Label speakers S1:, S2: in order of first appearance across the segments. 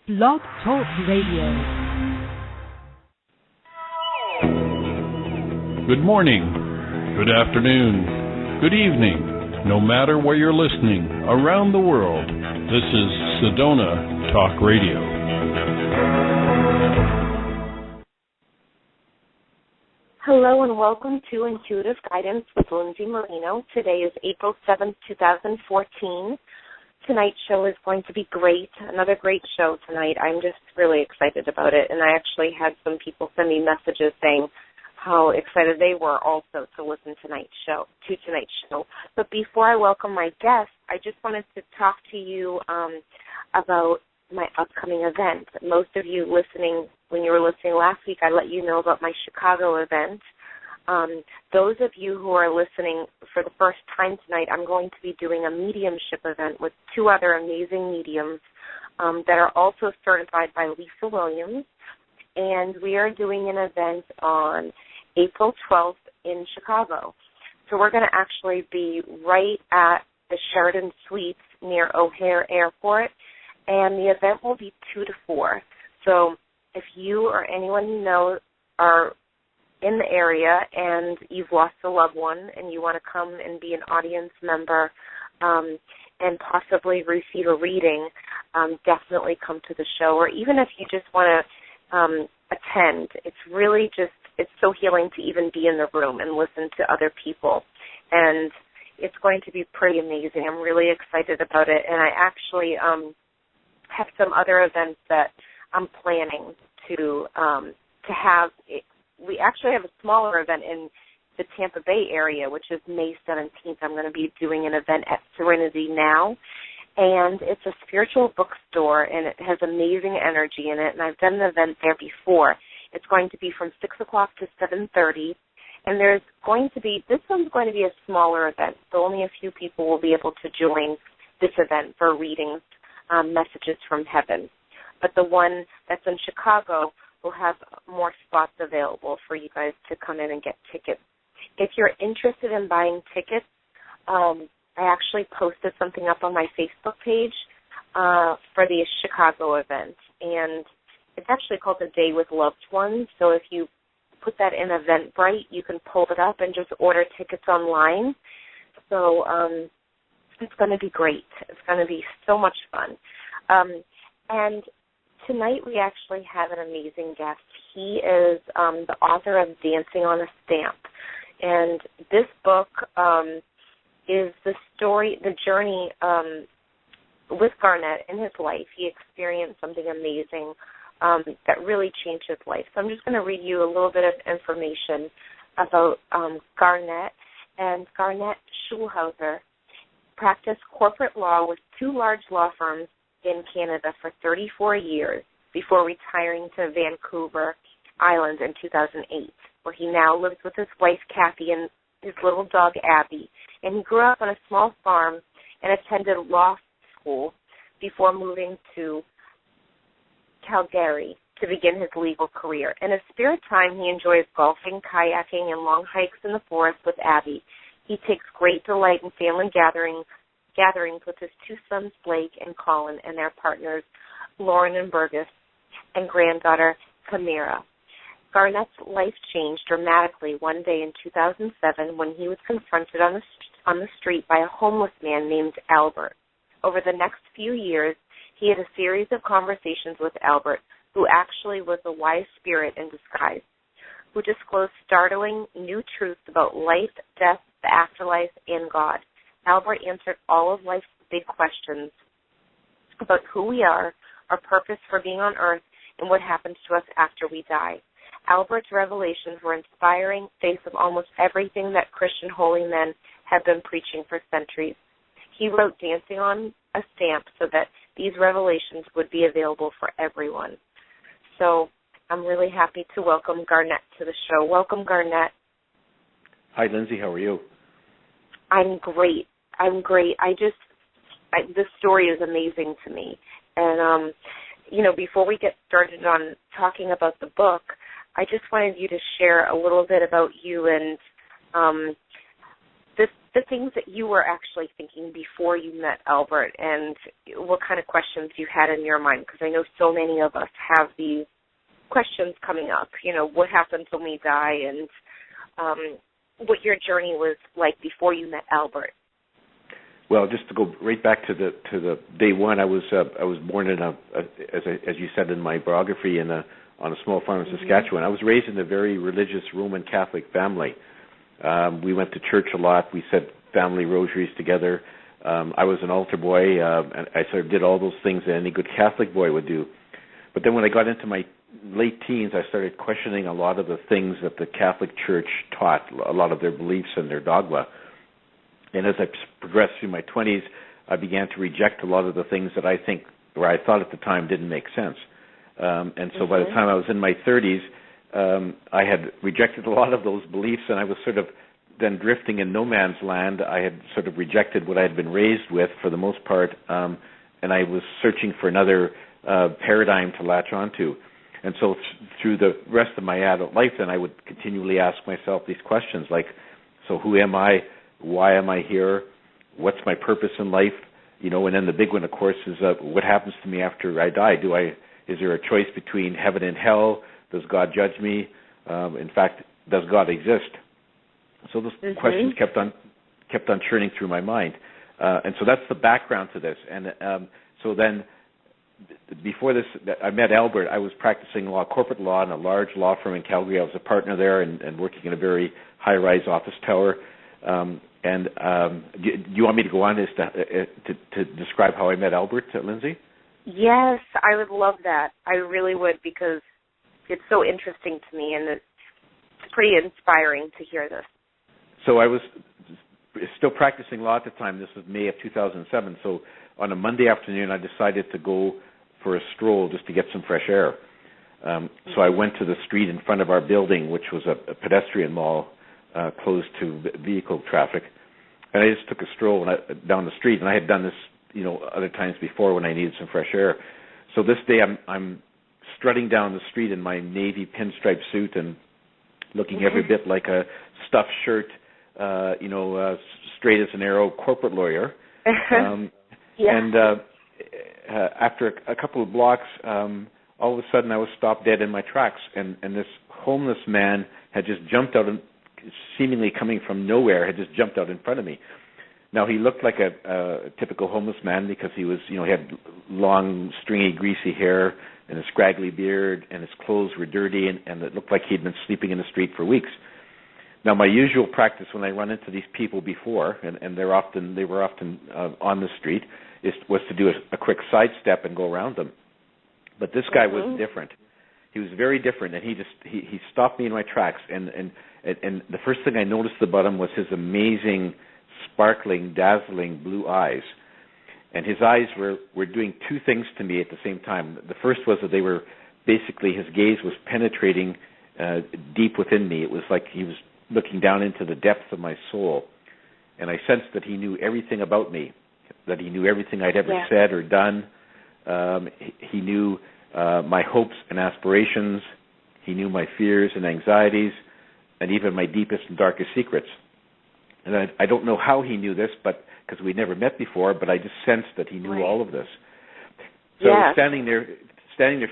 S1: Blog Talk Radio.
S2: Good morning, good afternoon, good evening, no matter where you're listening around the world. This is Sedona Talk Radio.
S3: Hello and welcome to Intuitive Guidance with Lindsay Marino. Today is April 7th, 2014. Tonight's show is going to be great, another great show tonight. I'm just really excited about it, and I actually had some people send me messages saying how excited they were also to listen to tonight's show. But before I welcome my guest, I just wanted to talk to you about my upcoming event. Most of you listening, when you were listening last week, I let you know about my Chicago event. Those of you who are listening for the first time tonight, I'm going to be doing a mediumship event with two other amazing mediums that are also certified by Lisa Williams. And we are doing an event on April 12th in Chicago. So we're going to actually be right at the Sheraton Suites near O'Hare Airport, and the event will be 2 to 4. So if you or anyone you know are in the area and you've lost a loved one and you want to come and be an audience member and possibly receive a reading, definitely come to the show. Or even if you just want to attend, it's so healing to even be in the room and listen to other people. And it's going to be pretty amazing. I'm really excited about it. And I actually have some other events that I'm planning to have. We actually have a smaller event in the Tampa Bay area, which is May 17th. I'm going to be doing an event at Serenity Now, and it's a spiritual bookstore, and it has amazing energy in it, and I've done an event there before. It's going to be from 6 o'clock to 7:30, and this one's going to be a smaller event, so only a few people will be able to join this event for readings, messages from heaven. But the one that's in Chicago will have more spots available for you guys to come in and get tickets. If you're interested in buying tickets, I actually posted something up on my Facebook page for the Chicago event, and it's actually called The Day with Loved Ones. So if you put that in Eventbrite, you can pull it up and just order tickets online. So it's going to be great. It's going to be so much fun. And tonight we actually have an amazing guest. He is the author of Dancing on a Stamp. And this book is the journey with Garnet in his life. He experienced something amazing that really changed his life. So I'm just going to read you a little bit of information about Garnet. And Garnet Schulhauser practiced corporate law with two large law firms in Canada for 34 years before retiring to Vancouver Island in 2008, where he now lives with his wife, Kathy, and his little dog, Abby. And he grew up on a small farm and attended law school before moving to Calgary to begin his legal career. In his spare time, he enjoys golfing, kayaking, and long hikes in the forest with Abby. He takes great delight in family gatherings with his two sons, Blake and Colin, and their partners, Lauren and Burgess, and granddaughter, Camira. Garnet's life changed dramatically one day in 2007 when he was confronted on the street by a homeless man named Albert. Over the next few years, he had a series of conversations with Albert, who actually was a wise spirit in disguise, who disclosed startling new truths about life, death, the afterlife, and God. Albert answered all of life's big questions about who we are, our purpose for being on earth, and what happens to us after we die. Albert's revelations were inspiring, face of almost everything that Christian holy men have been preaching for centuries. He wrote Dancing on a Stamp so that these revelations would be available for everyone. So I'm really happy to welcome Garnet to the show. Welcome, Garnet.
S4: Hi, Lindsay. How are you?
S3: I'm great. This story is amazing to me. And, before we get started on talking about the book, I just wanted you to share a little bit about you and this the things that you were actually thinking before you met Albert, and what kind of questions you had in your mind, because I know so many of us have these questions coming up. What happens when we die, and what your journey was like before you met Albert.
S4: Well, just to go right back to the day one, I was born in as you said in my biography on a small farm in Saskatchewan. I was raised in a very religious Roman Catholic family. We went to church a lot. We said family rosaries together. I was an altar boy, and I sort of did all those things that any good Catholic boy would do. But then when I got into my late teens, I started questioning a lot of the things that the Catholic Church taught, a lot of their beliefs and their dogma. And as I progressed through my 20s, I began to reject a lot of the things that I thought at the time didn't make sense. And so by the time I was in my 30s, I had rejected a lot of those beliefs, and I was sort of then drifting in no man's land. I had sort of rejected what I had been raised with for the most part, and I was searching for another paradigm to latch onto. And so through the rest of my adult life, then I would continually ask myself these questions like, so who am I? Why am I here? What's my purpose in life? And then the big one, of course, is what happens to me after I die? Is there a choice between heaven and hell? Does God judge me? In fact, does God exist? So those questions kept on churning through my mind. And so that's the background to this. And so then before this, I met Albert. I was practicing law, corporate law, in a large law firm in Calgary. I was a partner there and working in a very high-rise office tower. Do you want me to go on to describe how I met Albert, Lindsay?
S3: Yes, I would love that. I really would, because it's so interesting to me, and it's pretty inspiring to hear this.
S4: So I was still practicing law at the time. This was May of 2007. So on a Monday afternoon, I decided to go for a stroll just to get some fresh air. So I went to the street in front of our building, which was a pedestrian mall closed to vehicle traffic. And I just took a stroll down the street, and I had done this, other times before when I needed some fresh air. So this day I'm strutting down the street in my navy pinstripe suit and looking every bit like a stuffed shirt, straight as an arrow corporate lawyer. And after a couple of blocks, all of a sudden I was stopped dead in my tracks, and this homeless man had just jumped out, seemingly coming from nowhere, had just jumped out in front of me. Now, he looked like a typical homeless man because he was, he had long, stringy, greasy hair and a scraggly beard, and his clothes were dirty, and it looked like he'd been sleeping in the street for weeks. Now, my usual practice when I run into these people before, and they were often on the street, was to do a quick sidestep and go around them. But this guy was different. He was very different, and he stopped me in my tracks. And the first thing I noticed about him was his amazing, sparkling, dazzling blue eyes. And his eyes were doing two things to me at the same time. The first was that they were basically, his gaze was penetrating deep within me. It was like he was looking down into the depths of my soul. And I sensed that he knew everything about me, that he knew everything I'd ever said or done. He knew my hopes and aspirations. He knew my fears and anxieties, and even my deepest and darkest secrets. And I don't know how he knew this, but because we'd never met before, but I just sensed that he knew all of this. So I was standing there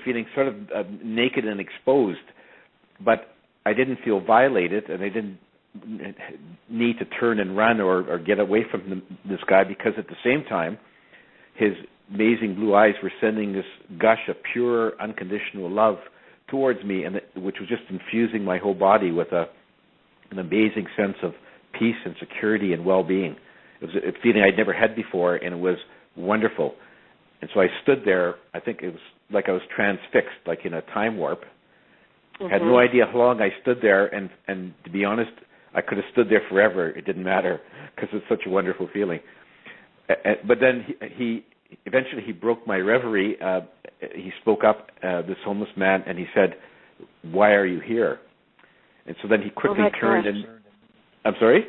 S4: feeling sort of naked and exposed, but I didn't feel violated, and I didn't need to turn and run or get away from this guy, because at the same time, his amazing blue eyes were sending this gush of pure, unconditional love towards me, and which was just infusing my whole body with an amazing sense of peace and security and well-being. It was a feeling I'd never had before, and it was wonderful. And so I stood there. I think it was like I was transfixed, like in a time warp. Had no idea how long I stood there, and to be honest, I could have stood there forever. It didn't matter, because it's such a wonderful feeling. But then he eventually broke my reverie. He spoke up, this homeless man, and he said, "Why are you here?" And so then he quickly turned and... I'm sorry?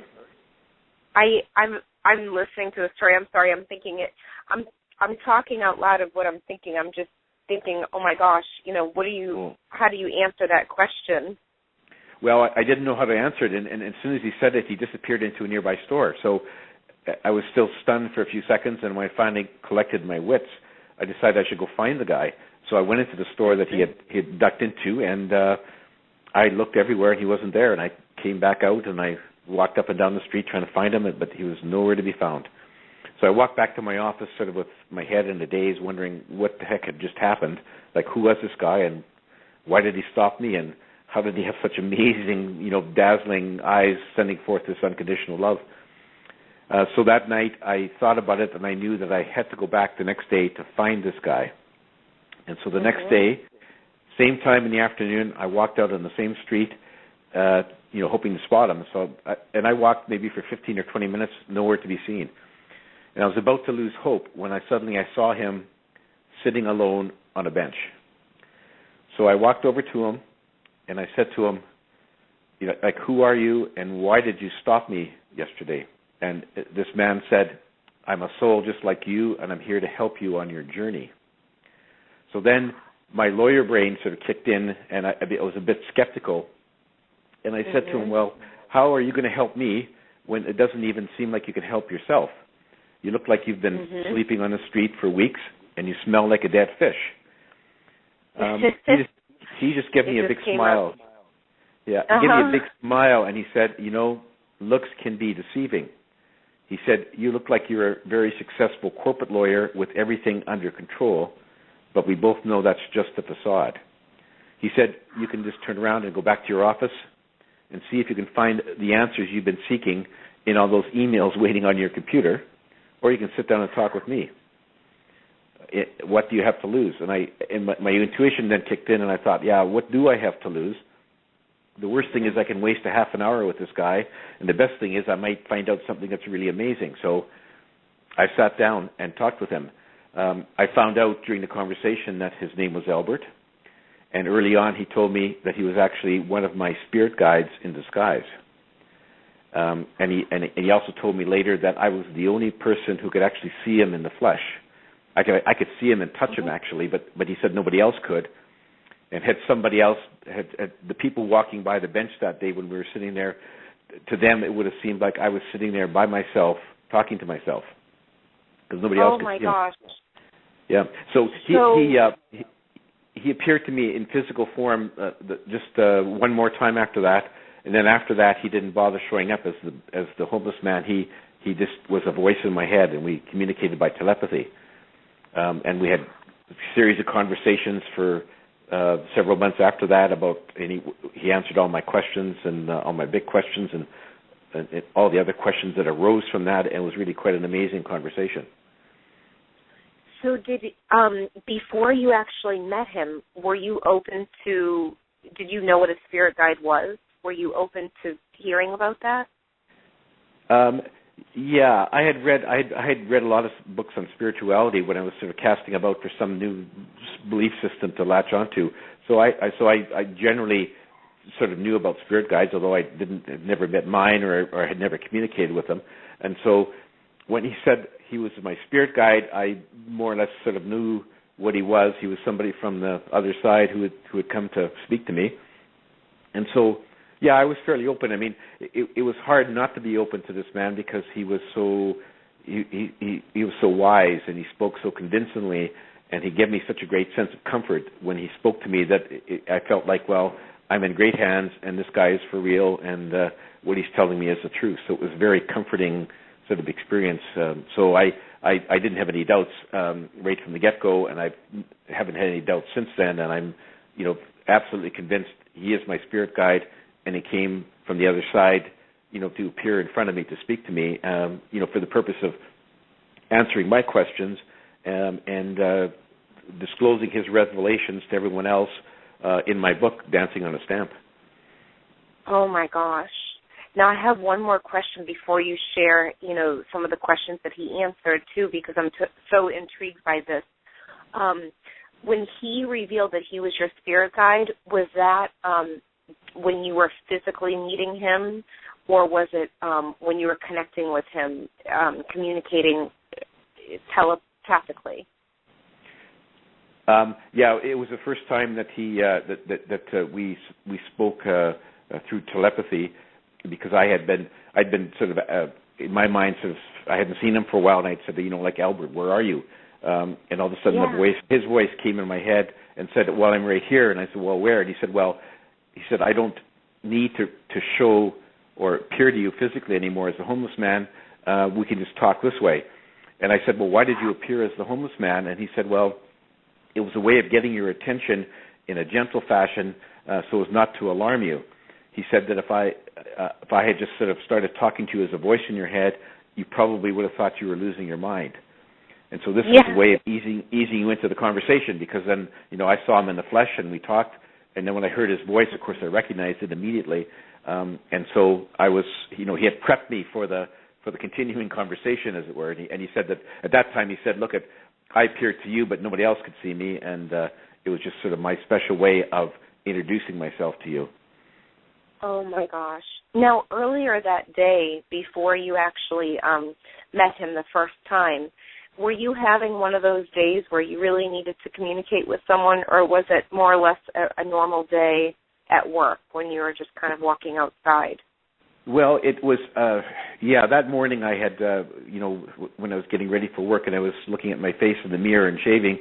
S3: I'm listening to the story. I'm sorry. I'm thinking it. I'm talking out loud of what I'm thinking. I'm just thinking, oh my gosh, how do you answer that question?
S4: Well, I didn't know how to answer it, and as soon as he said it, he disappeared into a nearby store. So I was still stunned for a few seconds, and when I finally collected my wits, I decided I should go find the guy. So I went into the store that he had ducked into, and I looked everywhere, and he wasn't there. And I came back out, and I walked up and down the street trying to find him, but he was nowhere to be found. So I walked back to my office sort of with my head in a daze, wondering what the heck had just happened. Like, who was this guy, and why did he stop me, and how did he have such amazing, dazzling eyes sending forth this unconditional love? So that night I thought about it, and I knew that I had to go back the next day to find this guy. And so the next day, same time in the afternoon, I walked out on the same street, hoping to spot him. And I walked maybe for 15 or 20 minutes, nowhere to be seen. And I was about to lose hope when I saw him sitting alone on a bench. So I walked over to him, and I said to him, who are you, and why did you stop me yesterday? And this man said, I'm a soul just like you, and I'm here to help you on your journey. So then my lawyer brain sort of kicked in, and I was a bit skeptical. And I said to him, well, how are you going to help me when it doesn't even seem like you can help yourself? You look like you've been sleeping on the street for weeks, and you smell like a dead fish. He just gave me a big smile. Yeah, he gave me a big smile, and he said, looks can be deceiving. He said, you look like you're a very successful corporate lawyer with everything under control, but we both know that's just a facade. He said, you can just turn around and go back to your office and see if you can find the answers you've been seeking in all those emails waiting on your computer, or you can sit down and talk with me. What do you have to lose? And my intuition then kicked in, and I thought, what do I have to lose? The worst thing is I can waste a half an hour with this guy, and the best thing is I might find out something that's really amazing. So I sat down and talked with him. I found out during the conversation that his name was Albert, and early on he told me that he was actually one of my spirit guides in disguise. And he also told me later that I was the only person who could actually see him in the flesh. I could see him and touch him actually, but he said nobody else could. And had somebody else, had the people walking by the bench that day when we were sitting there, to them it would have seemed like I was sitting there by myself, talking to myself, because nobody else could see him. Oh my gosh! Yeah. So he appeared to me in physical form just one more time after that, and then after that he didn't bother showing up as the homeless man. He just was a voice in my head, and we communicated by telepathy. And we had a series of conversations for several months after that and he answered all my questions and all my big questions and all the other questions that arose from that, and it was really quite an amazing conversation.
S3: So before you actually met him, were you open to, did you know what a spirit guide was? Were you open to hearing about that?
S4: Yeah, I had read a lot of books on spirituality when I was sort of casting about for some new belief system to latch onto. So I generally sort of knew about spirit guides, although I had never met mine or had never communicated with them. And so when he said he was my spirit guide, I more or less sort of knew what he was. He was somebody from the other side who had come to speak to me. And so, yeah, I was fairly open. I mean, it was hard not to be open to this man because he was so he was so wise, and he spoke so convincingly, and he gave me such a great sense of comfort when he spoke to me that I felt like, well, I'm in great hands, and this guy is for real, and what he's telling me is the truth. So it was a very comforting sort of experience. So I didn't have any doubts right from the get-go, and I haven't had any doubts since then, and I'm absolutely convinced he is my spirit guide, and he came from the other side, to appear in front of me to speak to me, for the purpose of answering my questions and disclosing his revelations to everyone else in my book, Dancing on a Stamp.
S3: Oh, my gosh. Now, I have one more question before you share, some of the questions that he answered, too, because I'm so intrigued by this. When he revealed that he was your spirit guide, was that when you were physically meeting him, or was it when you were connecting with him, communicating telepathically?
S4: Yeah, it was the first time that he we spoke through telepathy, because I'd been sort of in my mind sort of, I hadn't seen him for a while, and I'd said, like, Albert, where are you? And all of a sudden his voice came in my head and said, well, I'm right here. And I said, well, where? And he said, I don't need to show or appear to you physically anymore as a homeless man. We can just talk this way. And I said, well, why did you appear as the homeless man? And he said, well, it was a way of getting your attention in a gentle fashion so as not to alarm you. He said that if I had just sort of started talking to you as a voice in your head, you probably would have thought you were losing your mind. And so this was a way of easing you into the conversation, because then, I saw him in the flesh and we talked, and then when I heard his voice, of course, I recognized it immediately. And so I was, he had prepped me for the continuing conversation, as it were. And he said that at that time, he said, look, I appeared to you, but nobody else could see me, and it was just sort of my special way of introducing myself to you.
S3: Oh, my gosh. Now, earlier that day, before you actually met him the first time, were you having one of those days where you really needed to communicate with someone, or was it more or less a normal day at work when you were just kind of walking outside?
S4: Well, it was, that morning I had, when I was getting ready for work and I was looking at my face in the mirror and shaving,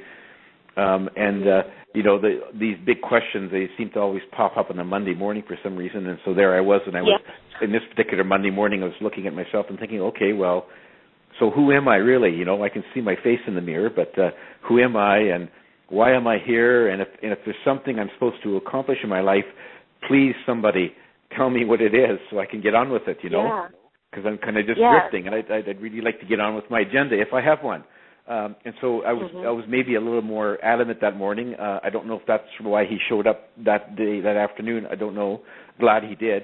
S4: these big questions, they seem to always pop up on a Monday morning for some reason, and so there I was, and I was, in this particular Monday morning, I was looking at myself and thinking, okay, well, so who am I really? I can see my face in the mirror, but who am I, and why am I here? And if there's something I'm supposed to accomplish in my life, please somebody tell me what it is so I can get on with it, because I'm kind of just drifting, and I'd really like to get on with my agenda if I have one. And so I was maybe a little more adamant that morning. I don't know if that's why he showed up that day, that afternoon. I don't know. Glad he did,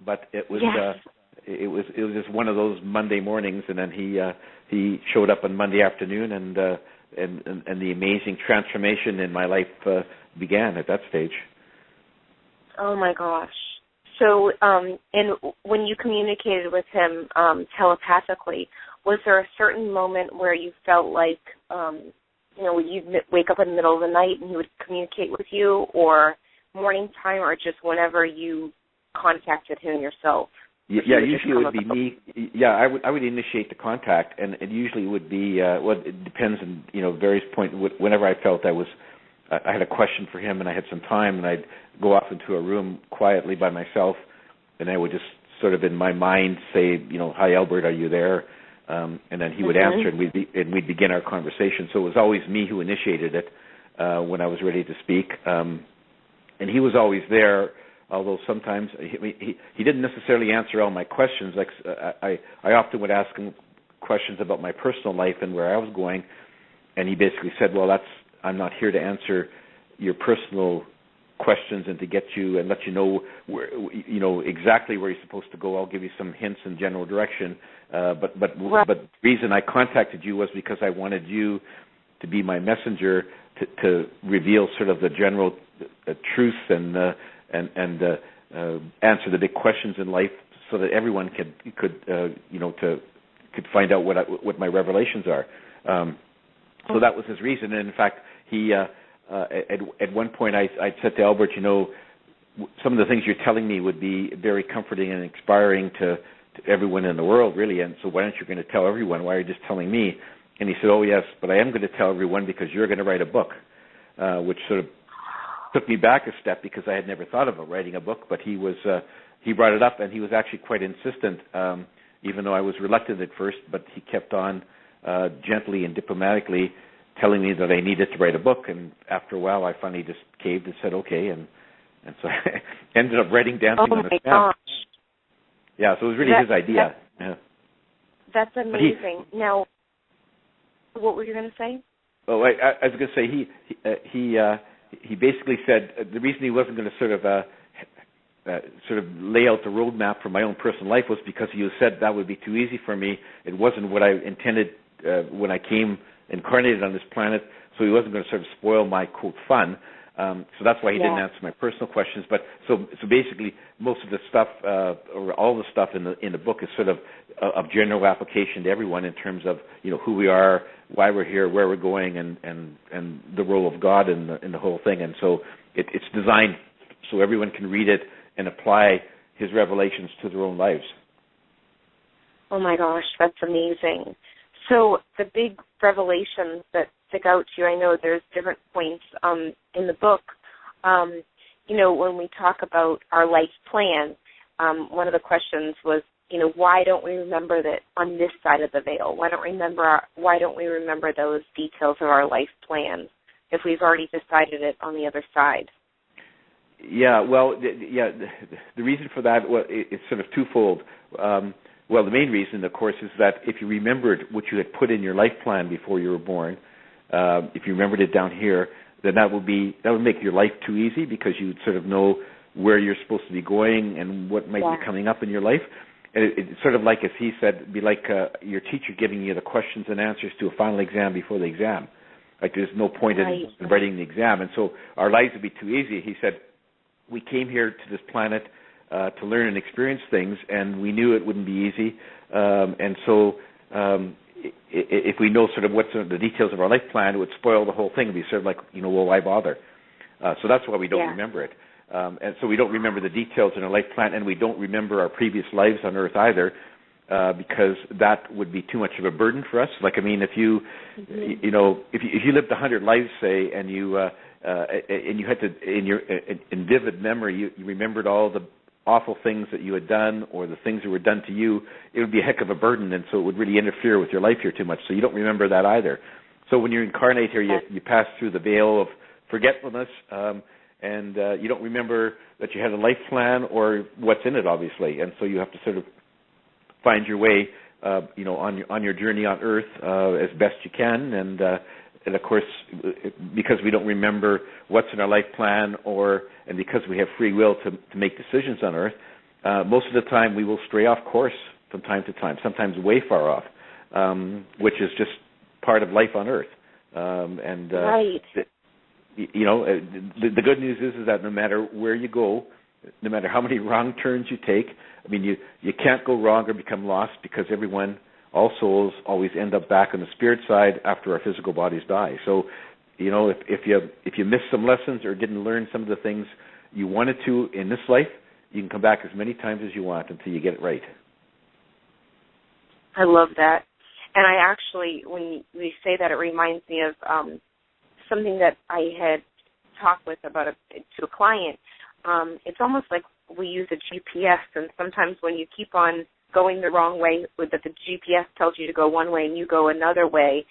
S4: but it was. It was just one of those Monday mornings, and then he showed up on Monday afternoon, and the amazing transformation in my life began at that stage.
S3: Oh my gosh! So, and when you communicated with him telepathically, was there a certain moment where you felt like, you'd wake up in the middle of the night and he would communicate with you, or morning time, or just whenever you contacted him yourself?
S4: Yeah, usually it would be me. Yeah, I would initiate the contact, and it usually would be, it depends on, various points. Whenever I felt I had a question for him and I had some time, and I'd go off into a room quietly by myself, and I would just sort of in my mind say, hi, Albert, are you there? And then he would answer, and we'd begin our conversation. So it was always me who initiated it when I was ready to speak. And he was always there, although sometimes he didn't necessarily answer all my questions. Like I often would ask him questions about my personal life and where I was going, and he basically said, well, I'm not here to answer your personal questions and to get you and let you know where, exactly where you're supposed to go. I'll give you some hints and general direction. But the reason I contacted you was because I wanted you to be my messenger to reveal sort of the general truth and answer the big questions in life, so that everyone could find out what my revelations are. So that was his reason. And in fact, he at one point I said to Albert, some of the things you're telling me would be very comforting and inspiring to everyone in the world, really. And so why aren't you going to tell everyone? Why are you just telling me? And he said, oh, yes, but I am going to tell everyone because you're going to write a book, which sort of took me back a step because I had never thought about writing a book. But he brought it up, and he was actually quite insistent, even though I was reluctant at first, but he kept on gently and diplomatically telling me that I needed to write a book. And after a while, I finally just caved and said, okay, and so I ended up writing Dancing on the Stamp.
S3: Gosh.
S4: Yeah, so it was really his idea.
S3: That's amazing. Now, what were you going to say?
S4: Oh, I was going to say he basically said the reason he wasn't going to sort of lay out the roadmap for my own personal life was because he said that would be too easy for me. It wasn't what I intended when I came incarnated on this planet, so he wasn't going to sort of spoil my, quote, fun. So that's why he didn't answer my personal questions. But so basically, most of the stuff, or all the stuff in the book, is sort of general application to everyone in terms of who we are, why we're here, where we're going, and the role of God in the whole thing. And so it's designed so everyone can read it and apply his revelations to their own lives.
S3: Oh my gosh, that's amazing. So the big revelations that stick out to you, I know there's different points in the book. When we talk about our life plan, one of the questions was, why don't we remember that on this side of the veil? Why don't we remember those details of our life plan if we've already decided it on the other side?
S4: Yeah, well, the reason for that, it's sort of twofold. The main reason, of course, is that if you remembered what you had put in your life plan before you were born, if you remembered it down here, then that would make your life too easy, because you would sort of know where you're supposed to be going and what might be coming up in your life. And it's sort of like, as he said, it'd be like your teacher giving you the questions and answers to a final exam before the exam. Like, there's no point in writing the exam. And so our lives would be too easy. He said, we came here to this planet to learn and experience things, and we knew it wouldn't be easy. And so if we know sort of what's the details of our life plan, it would spoil the whole thing. It would be sort of like, well, why bother? So that's why we don't remember it. And so we don't remember the details in our life plan, and we don't remember our previous lives on Earth either, because that would be too much of a burden for us. Like, I mean, if you lived 100 lives, say, and you had to, in vivid memory, you remembered all the awful things that you had done or the things that were done to you, it would be a heck of a burden, and so it would really interfere with your life here too much. So you don't remember that either. So when you incarnate here, you pass through the veil of forgetfulness, and you don't remember that you had a life plan or what's in it, obviously. And so you have to sort of find your way, on your journey on Earth as best you can. And of course, because we don't remember what's in our life plan, and because we have free will to make decisions on Earth, most of the time we will stray off course from time to time, sometimes way far off, which is just part of life on Earth.
S3: Right.
S4: The good news is that no matter where you go, no matter how many wrong turns you take, I mean, you can't go wrong or become lost, because all souls always end up back on the spirit side after our physical bodies die. So, if you missed some lessons or didn't learn some of the things you wanted to in this life, you can come back as many times as you want until you get it right.
S3: I love that. And I actually, when we say that, it reminds me of something that I had talked with about to a client. It's almost like we use a GPS, and sometimes when you keep on going the wrong way, that the GPS tells you to go one way and you go another way,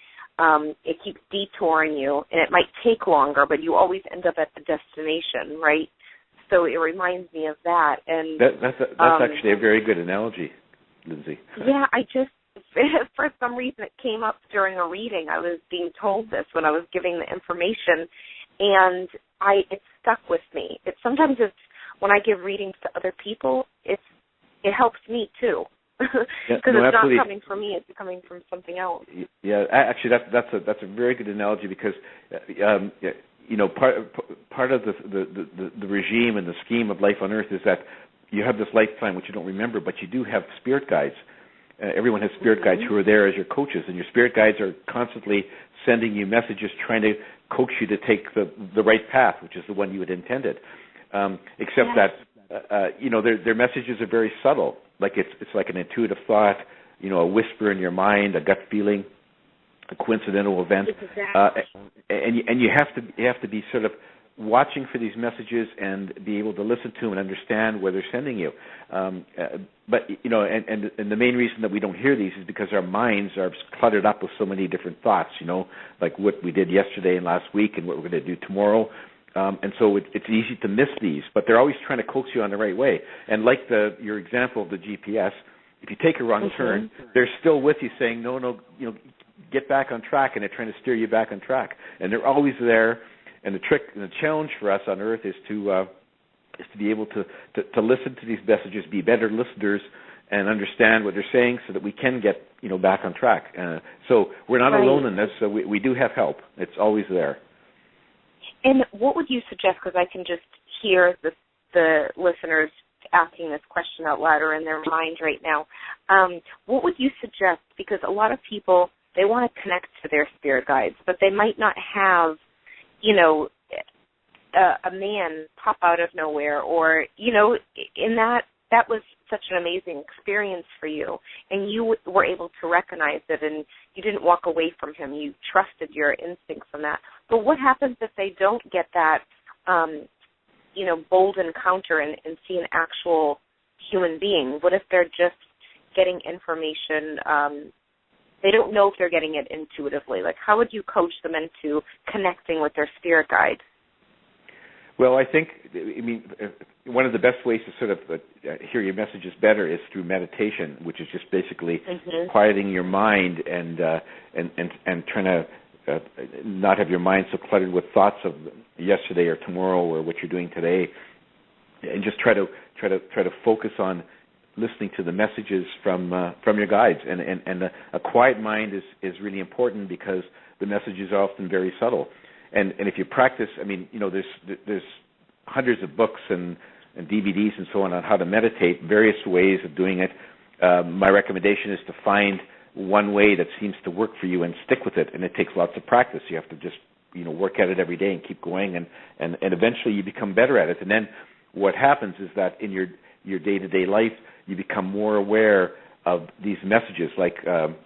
S3: it keeps detouring you, and it might take longer, but you always end up at the destination, right? So it reminds me of that. And
S4: that's actually a very good analogy, Lindsay.
S3: Yeah, for some reason it came up during a reading. I was being told this when I was giving the information, and it stuck with me. Sometimes when I give readings to other people, it helps me too, because it's absolutely not coming from me; it's coming from something else.
S4: Yeah, actually, that's a very good analogy, because part of the regime and the scheme of life on Earth is that you have this life plan which you don't remember, but you do have spirit guides. Everyone has spirit guides who are there as your coaches, and your spirit guides are constantly sending you messages, trying to coax you to take the right path, which is the one you had intended. Except that their messages are very subtle. Like it's like an intuitive thought, a whisper in your mind, a gut feeling, a coincidental event, and you have to be sort of watching for these messages and be able to listen to them and understand where they're sending you. But the main reason that we don't hear these is because our minds are cluttered up with so many different thoughts, like what we did yesterday and last week and what we're going to do tomorrow. And so it's easy to miss these, but they're always trying to coax you on the right way. And like your example of the GPS, if you take a wrong turn, they're still with you saying, no, get back on track, and they're trying to steer you back on track. And they're always there. And the trick and the challenge for us on Earth is to be able to listen to these messages, be better listeners, and understand what they're saying, so that we can get back on track. So we're not alone in this. So we do have help. It's always there.
S3: And what would you suggest? Because I can just hear the listeners asking this question out loud or in their mind right now. What would you suggest? Because a lot of people, they want to connect to their spirit guides, but they might not have a man pop out of nowhere, or, in that was such an amazing experience for you, and you were able to recognize it, and you didn't walk away from him. You trusted your instincts on that. But what happens if they don't get that, bold encounter and see an actual human being? What if they're just getting information? They don't know if they're getting it intuitively. Like, how would you coach them into connecting with their spirit guide?
S4: Well, I think, one of the best ways to sort of hear your messages better is through meditation, which is just basically quieting your mind and trying to not have your mind so cluttered with thoughts of yesterday or tomorrow or what you're doing today, and just try to focus on listening to the messages from your guides. And a quiet mind is really important because the messages are often very subtle. And if you practice, there's hundreds of books and DVDs and so on how to meditate, various ways of doing it. My recommendation is to find one way that seems to work for you and stick with it. And it takes lots of practice. You have to just work at it every day and keep going, and eventually you become better at it. And then what happens is that in your day-to-day life, you become more aware of these messages. Like an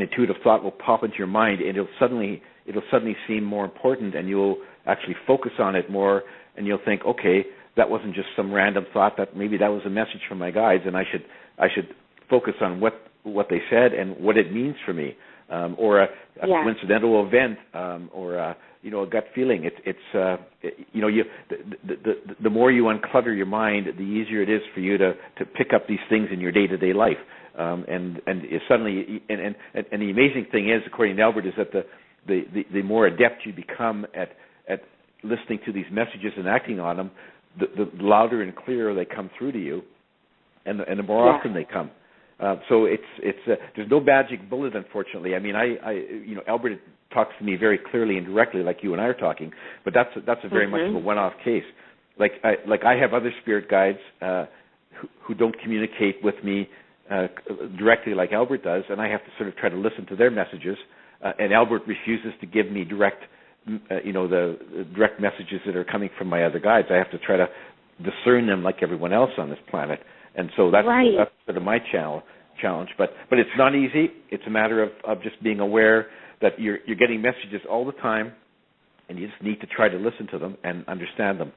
S4: intuitive thought will pop into your mind, and it'll suddenly seem more important, and you'll actually focus on it more, and you'll think, okay, that wasn't just some random thought, that maybe that was a message from my guides, and I should focus on what they said and what it means for me, or a coincidental event, or a gut feeling. The more you unclutter your mind, the easier it is for you to pick up these things in your day-to-day life. And suddenly, and the amazing thing is, according to Albert, is that the more adept you become at listening to these messages and acting on them, the louder and clearer they come through to you, and the more often they come. So there's no magic bullet, unfortunately. Albert talks to me very clearly and directly, like you and I are talking, but that's a very much of a one-off case. Like I have other spirit guides who don't communicate with me directly like Albert does, and I have to sort of try to listen to their messages. And Albert refuses to give me direct, the direct messages that are coming from my other guides. I have to try to discern them like everyone else on this planet. And so that's sort of my challenge. But it's not easy. It's a matter of just being aware that you're getting messages all the time, and you just need to try to listen to them and understand them.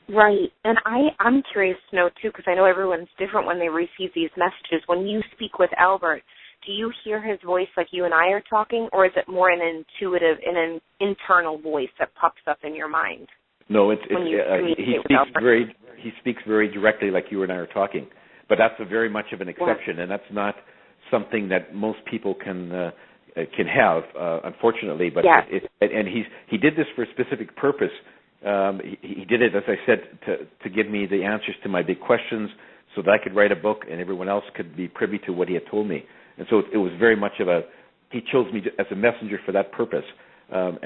S3: Right. And I'm curious to know, too, because I know everyone's different when they receive these messages. When you speak with Albert, do you hear his voice like you and I are talking, or is it more an intuitive, an internal voice that pops up in your mind?
S4: No, he speaks very directly like you and I are talking. But that's very much of an exception, and that's not something that most people can have, unfortunately. But he did this for a specific purpose. He did it, as I said, to give me the answers to my big questions, so that I could write a book and everyone else could be privy to what he had told me. And so it was very much he chose me as a messenger for that purpose. I'd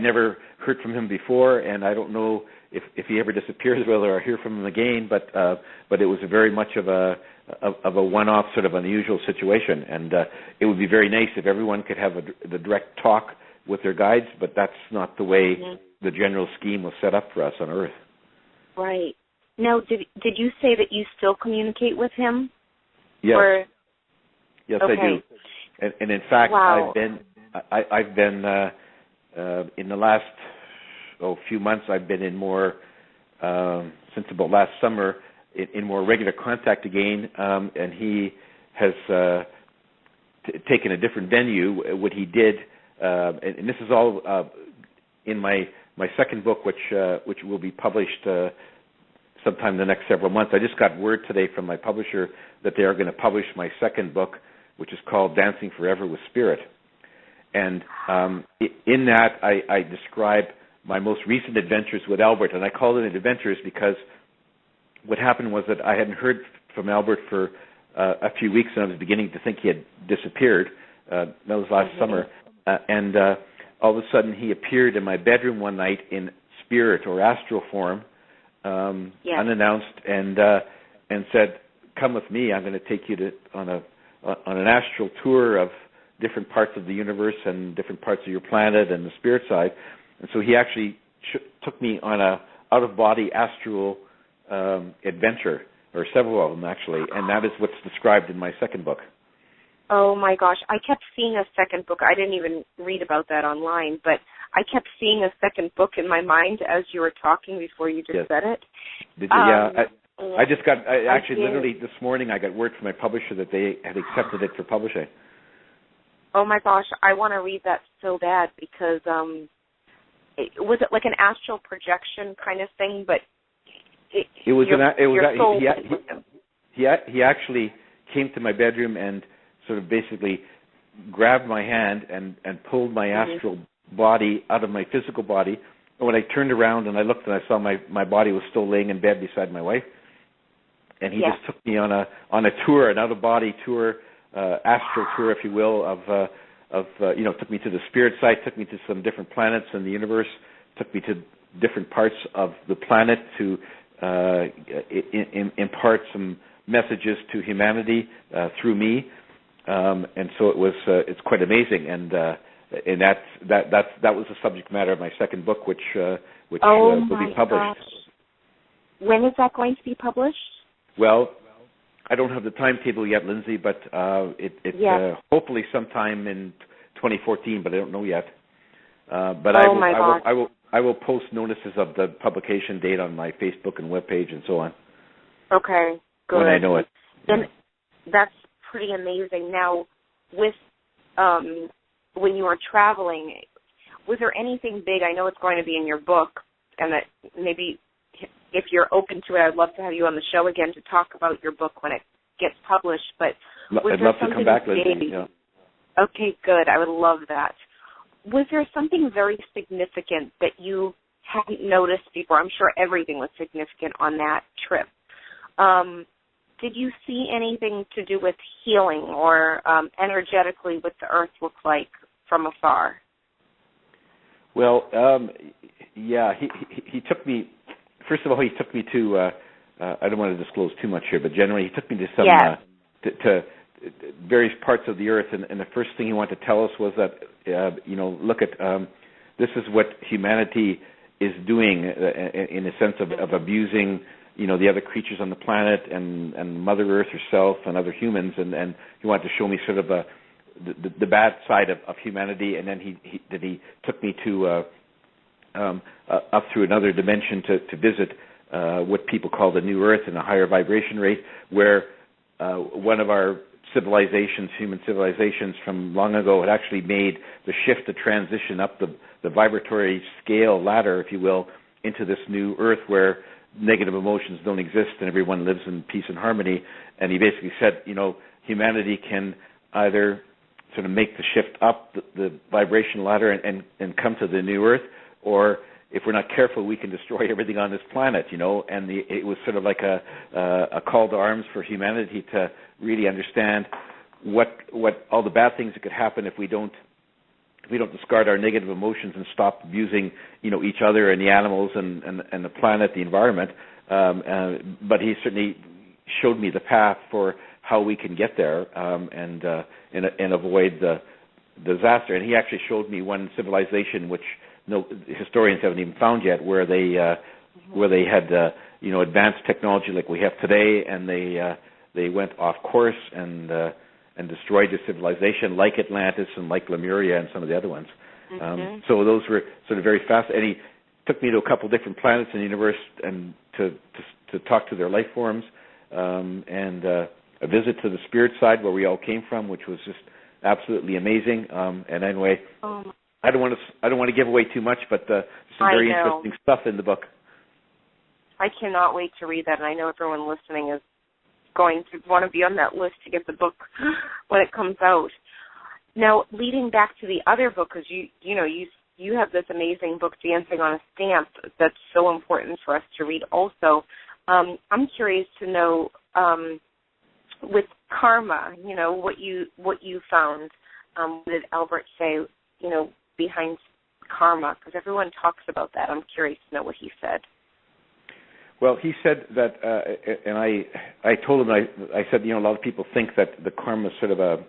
S4: never heard from him before, and I don't know if he ever disappears, whether I hear from him again. But it was very much of a one-off, sort of unusual situation. And it would be very nice if everyone could have the direct talk with their guides, but that's not the way the general scheme was set up for us on Earth.
S3: Right. Now, did you say that you still communicate with him?
S4: Yes. Yes,
S3: okay.
S4: I do. And in fact,
S3: wow.
S4: I've been in the last few months. I've been in more since about last summer in more regular contact again, and he has taken a different venue. What he did, and this is all in my second book, which will be published sometime in the next several months. I just got word today from my publisher that they are going to publish my second book, which is called Dancing Forever with Spirit. And in that, I describe my most recent adventures with Albert, and I call them adventures because what happened was that I hadn't heard from Albert for a few weeks, and I was beginning to think he had disappeared. That was last summer. And all of a sudden, he appeared in my bedroom one night in spirit or astral form, unannounced, and said, "Come with me. I'm going to take you on an astral tour of different parts of the universe and different parts of your planet and the spirit side. And so he actually took me on a out-of-body astral adventure, or several of them actually, and that is what's described in my second book.
S3: Oh my gosh, I kept seeing a second book. I didn't even read about that online, but I kept seeing a second book in my mind as you were talking before you just said it.
S4: Did you? I just got, literally this morning I got word from my publisher that they had accepted it for publishing.
S3: Oh my gosh, I want to read that so bad because was it like an astral projection kind of thing? But he actually came to my bedroom and sort of basically grabbed my hand and pulled my astral body out of my physical body. And when I turned around and I looked and I saw my body was still laying in bed beside my wife. And he just took me on a tour, an out-of-body tour, astral tour, if you will, took me to the spirit side, took me to some different planets in the universe, took me to different parts of the planet to impart some messages to humanity through me. And so it's quite amazing, and that was the subject matter of my second book, which will be published. Gosh. When is that going to be published?
S4: Well, I don't have the timetable yet, Lindsay, but hopefully sometime in 2014, but I don't know yet. But I will post notices of the publication date on my Facebook and webpage and so on.
S3: Okay, good.
S4: When I know it.
S3: Then that's pretty amazing. Now, with when you were traveling, was there anything big? I know it's going to be in your book, and that maybe if you're open to it, I'd love to have you on the show again to talk about your book when it gets published. But
S4: I'd love to come back, Lindsay. Yeah.
S3: Okay, good. I would love that. Was there something very significant that you hadn't noticed before? I'm sure everything was significant on that trip. Did you see anything to do with healing or energetically what the earth looked like from afar?
S4: Well, he took me. First of all, he took me to. I don't want to disclose too much here, but generally, he took me to some to various parts of the earth, and the first thing he wanted to tell us was that look at this is what humanity is doing in a sense of abusing the other creatures on the planet and Mother Earth herself and other humans, and he wanted to show me sort of the bad side of humanity, and then he took me to up through another dimension to visit what people call the New Earth in a higher vibration rate, where one of our human civilizations from long ago had actually made the shift, the transition up the vibratory scale ladder, if you will, into this new Earth where negative emotions don't exist and everyone lives in peace and harmony. And he basically said, humanity can either sort of make the shift up the vibration ladder and come to the new Earth, or if we're not careful, we can destroy everything on this planet, And it was sort of like a call to arms for humanity to really understand what all the bad things that could happen if we don't discard our negative emotions and stop abusing, each other and the animals and the planet, the environment. But he certainly showed me the path for how we can get there and avoid the disaster. And he actually showed me one civilization which historians haven't even found yet, where they had advanced technology like we have today, and they went off course and destroyed the civilization, like Atlantis and like Lemuria and some of the other ones. So those were sort of very fast. And he took me to a couple different planets in the universe and to talk to their life forms, and a visit to the spirit side where we all came from, which was just absolutely amazing. And anyway. I don't want to give away too much, but some very interesting stuff in the book.
S3: I cannot wait to read that, and I know everyone listening is going to want to be on that list to get the book when it comes out. Now, leading back to the other book, because you have this amazing book, Dancing on a Stamp, that's so important for us to read. Also, I'm curious to know with karma, what you found. What did Albert say? Behind karma, because everyone talks about that. I'm curious to know what he said.
S4: Well, he said that, and I told him, I said, a lot of people think that the karma is sort of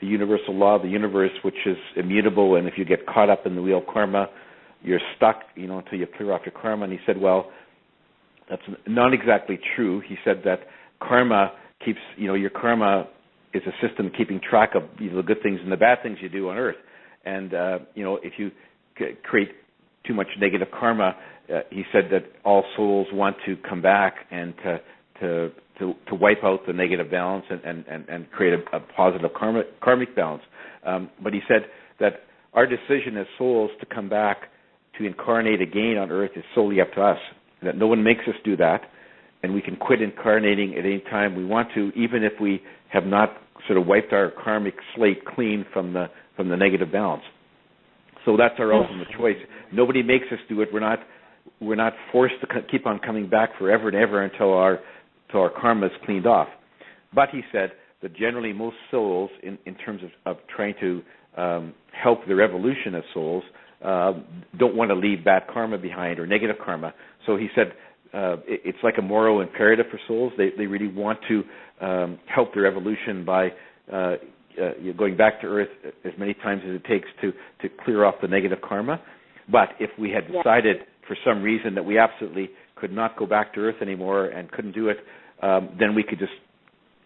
S4: universal law of the universe, which is immutable, and if you get caught up in the wheel of karma, you're stuck, until you clear off your karma. And he said, well, that's not exactly true. He said that karma keeps, your karma is a system keeping track of the good things and the bad things you do on Earth. And, if you create too much negative karma, he said that all souls want to come back and to wipe out the negative balance and create a positive karmic balance. But he said that our decision as souls to come back to incarnate again on Earth is solely up to us, that no one makes us do that, and we can quit incarnating at any time we want to, even if we have not sort of wiped our karmic slate clean from the negative balance. So that's our ultimate choice. Nobody makes us do it. We're not forced to keep on coming back forever and ever until our karma is cleaned off. But he said that generally most souls, in terms of trying to help their evolution as souls, don't want to leave bad karma behind or negative karma. So he said it's like a moral imperative for souls. They really want to help their evolution by going back to Earth as many times as it takes to clear off the negative karma. But if we had decided for some reason that we absolutely could not go back to Earth anymore and couldn't do it, then we could just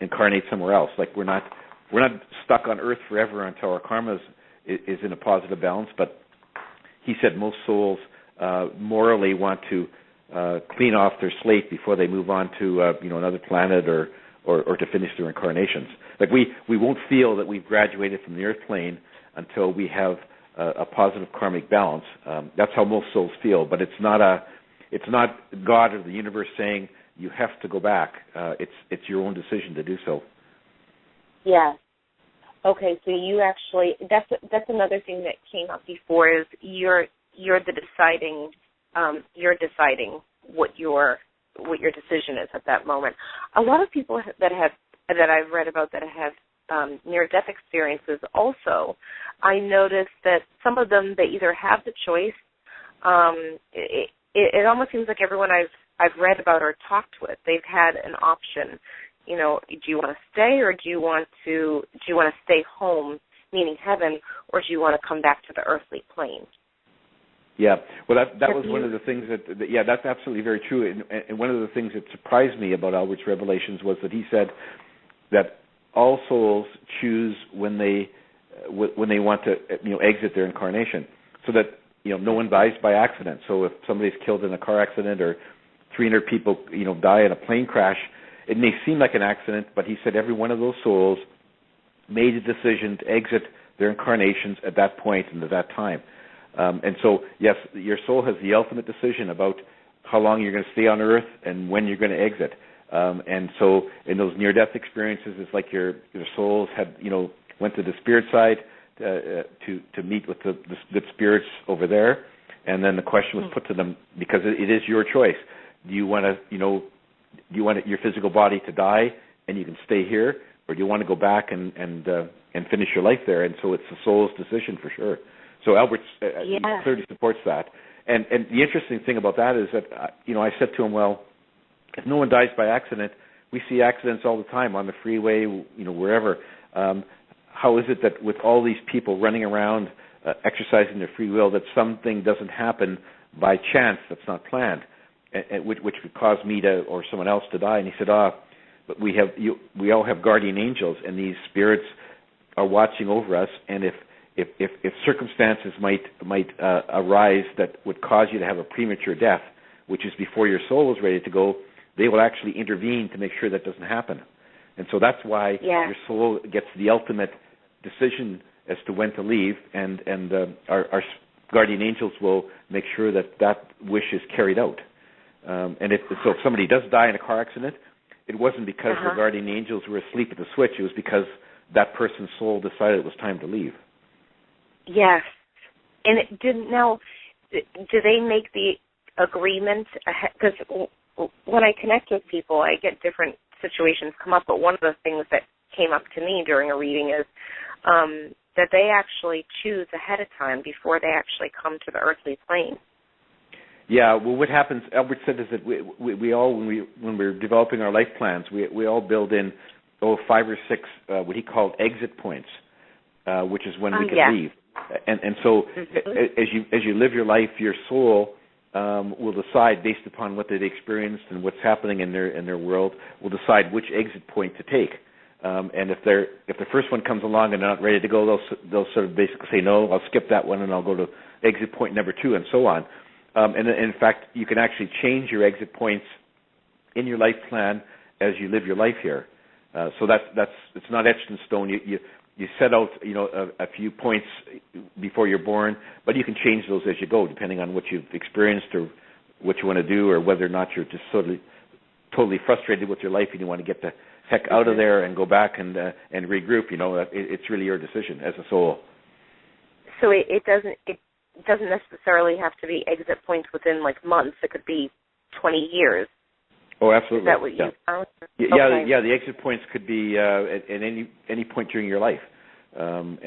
S4: incarnate somewhere else. Like we're not stuck on Earth forever until our karma is in a positive balance. But he said most souls morally want to clean off their slate before they move on to another planet or to finish their incarnations. Like we won't feel that we've graduated from the Earth plane until we have a positive karmic balance. That's how most souls feel. But it's not God or the universe saying you have to go back. It's your own decision to do so.
S3: Yeah. Okay, so you actually that's another thing that came up before is you're deciding what your decision is at that moment. A lot of people that I've read about that have near-death experiences also, I noticed that some of them, they either have the choice. It almost seems like everyone I've read about or talked with, they've had an option. Do you want to stay or do you want to stay home, meaning heaven, or do you want to come back to the earthly plane?
S4: Yeah, well, that was one of the things that's absolutely very true. And one of the things that surprised me about Albert's revelations was that he said that all souls choose when they want to exit their incarnation, so that no one dies by accident. So if somebody's killed in a car accident or 300 people die in a plane crash, it may seem like an accident, but he said every one of those souls made a decision to exit their incarnations at that point and at that time. And so, yes, your soul has the ultimate decision about how long you're going to stay on Earth and when you're going to exit. And so in those near-death experiences, it's like your souls had, went to the spirit side to meet with the good spirits over there. And then the question was put to them, because it is your choice. Do you want your physical body to die and you can stay here, or do you want to go back and finish your life there? And so it's the soul's decision for sure. So Albert clearly supports that. And the interesting thing about that is that, I said to him, well, if no one dies by accident, we see accidents all the time on the freeway, wherever. How is it that with all these people running around exercising their free will, that something doesn't happen by chance that's not planned, which could cause me or someone else to die? And he said, but we all have guardian angels, and these spirits are watching over us, and if circumstances might arise that would cause you to have a premature death, which is before your soul is ready to go, they will actually intervene to make sure that doesn't happen. And so that's why your soul gets the ultimate decision as to when to leave, and our guardian angels will make sure that wish is carried out. And if somebody does die in a car accident, it wasn't because the guardian angels were asleep at the switch. It was because that person's soul decided it was time to leave.
S3: Yes. And do they make the agreement? Because when I connect with people, I get different situations come up, but one of the things that came up to me during a reading is that they actually choose ahead of time before they actually come to the earthly plane.
S4: Yeah, well, what happens, Albert said, is that we all, when we're developing our life plans, we all build in 5 or 6 what he called exit points. which is when we can leave. And so as you live your life, your soul will decide based upon what they've experienced and what's happening in their world, will decide which exit point to take. And if the first one comes along and they're not ready to go, they'll sort of basically say, no, I'll skip that one and I'll go to exit point number 2, and so on. And in fact, you can actually change your exit points in your life plan as you live your life here. So it's not etched in stone. You set out a few points before you're born, but you can change those as you go, depending on what you've experienced or what you want to do, or whether or not you're just totally frustrated with your life and you want to get the heck out of there and go back and regroup. It's really your decision as a soul.
S3: So it doesn't necessarily have to be exit points within like months. It could be 20 years.
S4: Oh, absolutely.
S3: Is that what you found?
S4: Yeah, the exit points could be at any point during your life. But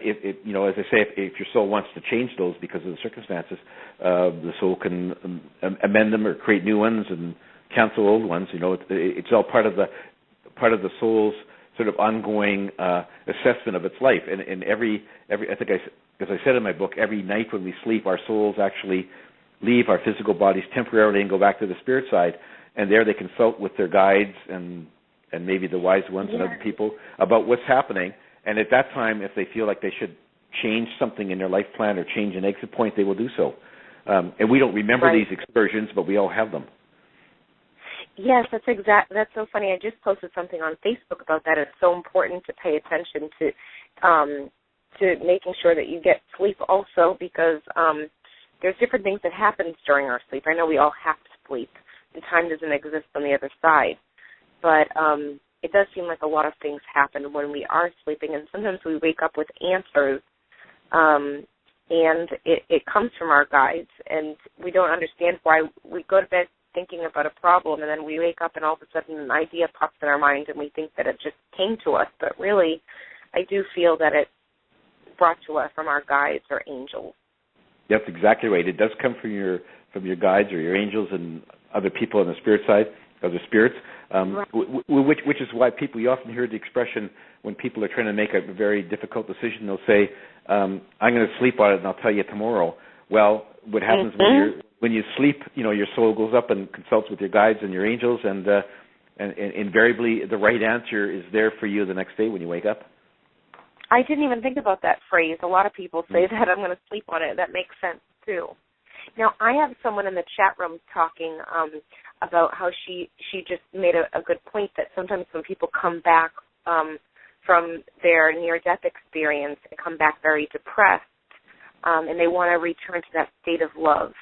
S4: if as I say, if your soul wants to change those because of the circumstances, the soul can amend them or create new ones and cancel old ones. It's all part of the soul's sort of ongoing assessment of its life. And every I think as I said in my book, every night when we sleep, our souls actually leave our physical bodies temporarily and go back to the spirit side, and there they consult with their guides and maybe the wise ones and other people about what's happening. And at that time, if they feel like they should change something in their life plan or change an exit point, they will do so. And we don't remember these excursions, but we all have them.
S3: Yes, that's so funny. I just posted something on Facebook about that. It's so important to pay attention to making sure that you get sleep also, because there's different things that happen during our sleep. I know we all have to sleep, and time doesn't exist on the other side. But it does seem like a lot of things happen when we are sleeping, and sometimes we wake up with answers, and it comes from our guides, and we don't understand why. We go to bed thinking about a problem, and then we wake up and all of a sudden an idea pops in our mind, and we think that it just came to us. But really, I do feel that it's brought to us from our guides or angels.
S4: That's exactly right. It does come from your guides or your angels and other people on the spirit side, other spirits, which is why you often hear the expression when people are trying to make a very difficult decision, they'll say, I'm going to sleep on it and I'll tell you tomorrow. Well, what happens when you sleep, your soul goes up and consults with your guides and your angels, and invariably the right answer is there for you the next day when you wake up.
S3: I didn't even think about that phrase. A lot of people say that I'm going to sleep on it. That makes sense, too. Now, I have someone in the chat room talking about how she just made a good point that sometimes when people come back from their near-death experience, they come back very depressed, and they want to return to that state of love.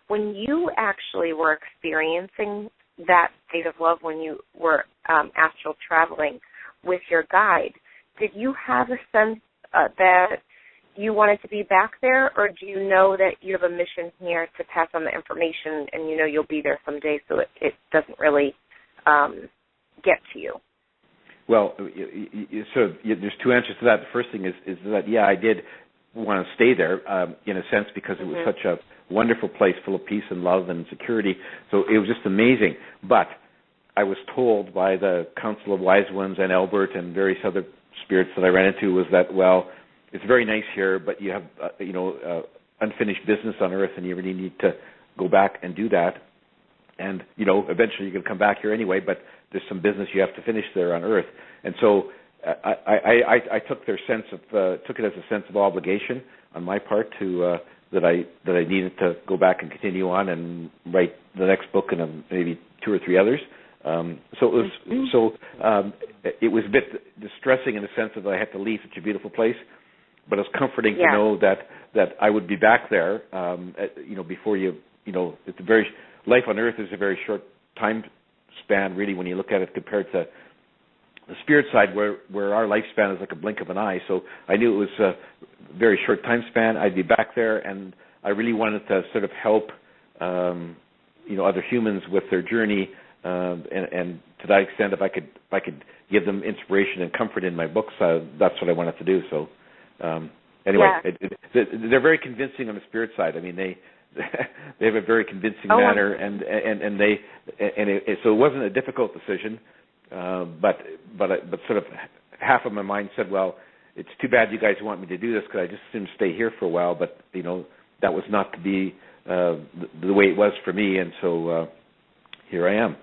S3: When you actually were experiencing that state of love when you were astral traveling with your guide, did you have a sense that you wanted to be back there, or do you know that you have a mission here to pass on the information and you know you'll be there someday, so it doesn't really get to you?
S4: Well, there's two answers to that. The first thing is that, yeah, I did want to stay there in a sense because it was such a wonderful place full of peace and love and security. So it was just amazing. But I was told by the Council of Wise Ones and Albert and various other spirits that I ran into was that, well, it's very nice here, but you have unfinished business on Earth, and you really need to go back and do that. And eventually you're going to come back here anyway, but there's some business you have to finish there on Earth. And so I took their took it as a sense of obligation on my part to that I needed to go back and continue on and write the next book and maybe 2 or 3 others. So it was a bit distressing in the sense that I had to leave such a beautiful place, but it was comforting to know that I would be back there. Before it's a very life on Earth is a very short time span, really, when you look at it compared to the spirit side, where our lifespan is like a blink of an eye. So I knew it was a very short time span. I'd be back there, and I really wanted to sort of help other humans with their journey. And to that extent, if I could give them inspiration and comfort in my books, that's what I wanted to do. So anyway, they're very convincing on the spirit side. I mean, they have a very convincing manner, so it wasn't a difficult decision, but sort of half of my mind said, well, it's too bad you guys want me to do this because I just assumed to stay here for a while, but, that was not to be the way it was for me, and so here I am.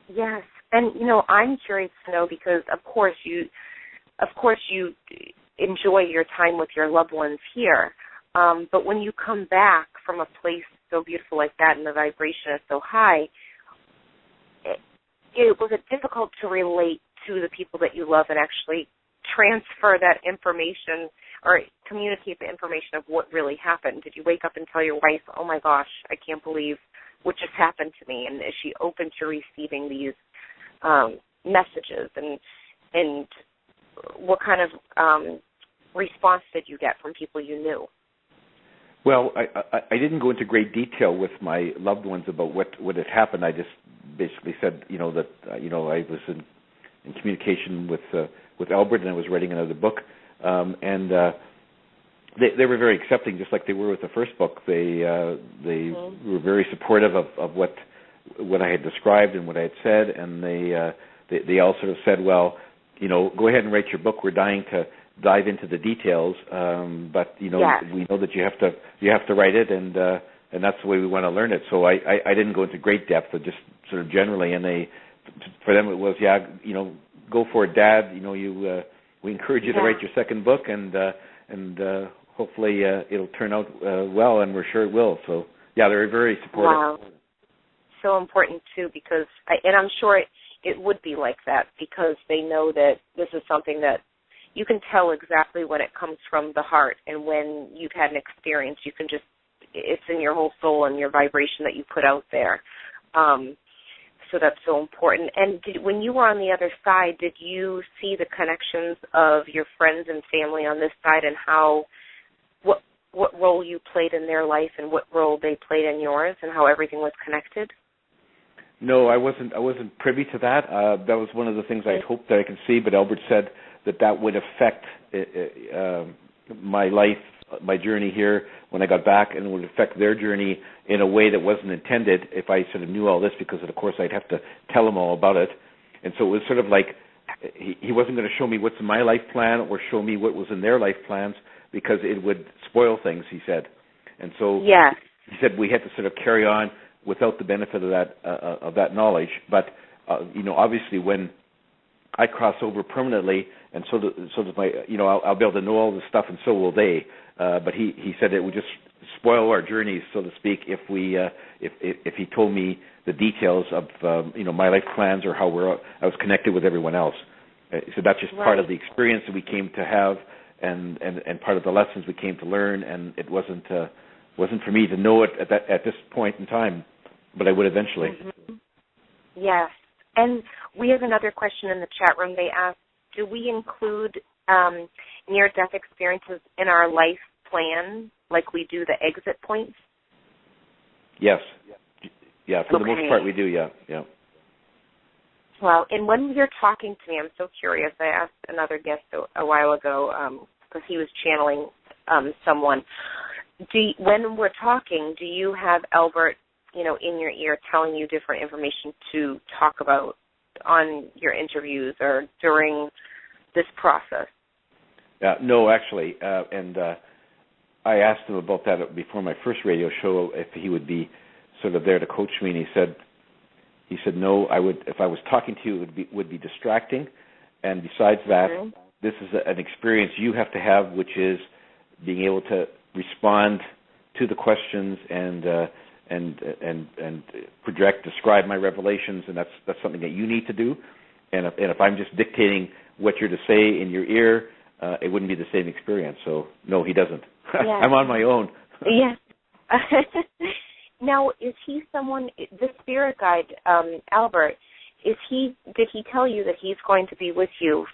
S3: Yes, and, I'm curious to know because, of course, you enjoy your time with your loved ones here, but when you come back from a place so beautiful like that and the vibration is so high, was it difficult to relate to the people that you love and actually transfer that information or communicate the information of what really happened? Did you wake up and tell your wife, oh my gosh, I can't believe what just happened to me? And is she open to receiving these messages? And what kind of response did you get from people you knew?
S4: Well, I didn't go into great detail with my loved ones about what had happened. I just basically said, that I was in communication with Albert, and I was writing another book, and they were very accepting, just like they were with the first book. They were very supportive of what I had described and what I had said, and they all sort of said, well, go ahead and write your book. We're dying to dive into the details, but we know that you have to write it, and that's the way we want to learn it. So I didn't go into great depth, but just sort of generally, and for them it was go for it, Dad. We encourage you to write your second book, and hopefully it'll turn out well, and we're sure it will. So yeah, they're very supportive.
S3: Wow, so important too, because I'm sure it would be like that because they know that this is something that you can tell exactly when it comes from the heart, and when you've had an experience, you can it's in your whole soul and your vibration that you put out there. So that's so important. And when you were on the other side, did you see the connections of your friends and family on this side, and what role you played in their life and what role they played in yours, and how everything was connected?
S4: No, I wasn't privy to that. That was one of the things I had hoped that I could see, but Albert said that would affect my life, my journey here when I got back, and it would affect their journey in a way that wasn't intended if I sort of knew all this, because of course I'd have to tell them all about it. And so it was sort of like he wasn't going to show me what's in my life plan or show me what was in their life plans, because it would spoil things, he said. And so he said we had to sort of carry on without the benefit of that knowledge. But obviously when I cross over permanently, and so does my, I'll be able to know all this stuff, and so will they. But he said it would just spoil our journeys, so to speak, if he told me the details of my life plans or how I was connected with everyone else. So that's just part of the experience that we came to have, and part of the lessons we came to learn. And it wasn't for me to know it at this point in time, but I would eventually.
S3: Mm-hmm. Yes. And we have another question in the chat room. They asked, do we include near-death experiences in our life plan like we do the exit points?
S4: Yes. Yeah, for the most part we do, yeah.
S3: Well, and when you're talking to me, I'm so curious. I asked another guest a while ago because he was channeling someone. When we're talking, do you have Albert in your ear telling you different information to talk about on your interviews or during this process?
S4: No, actually, and I asked him about that before my first radio show, if he would be sort of there to coach me, and he said no, I would, if I was talking to you, it would be distracting, and besides that, this is an experience you have to have, which is being able to respond to the questions and describe my revelations, and that's something that you need to do. And if I'm just dictating what you're to say in your ear, it wouldn't be the same experience. So no, he doesn't. Yes. I'm on my own.
S3: Yes. Now, is he someone? The spirit guide, Albert? Did he tell you that he's going to be with you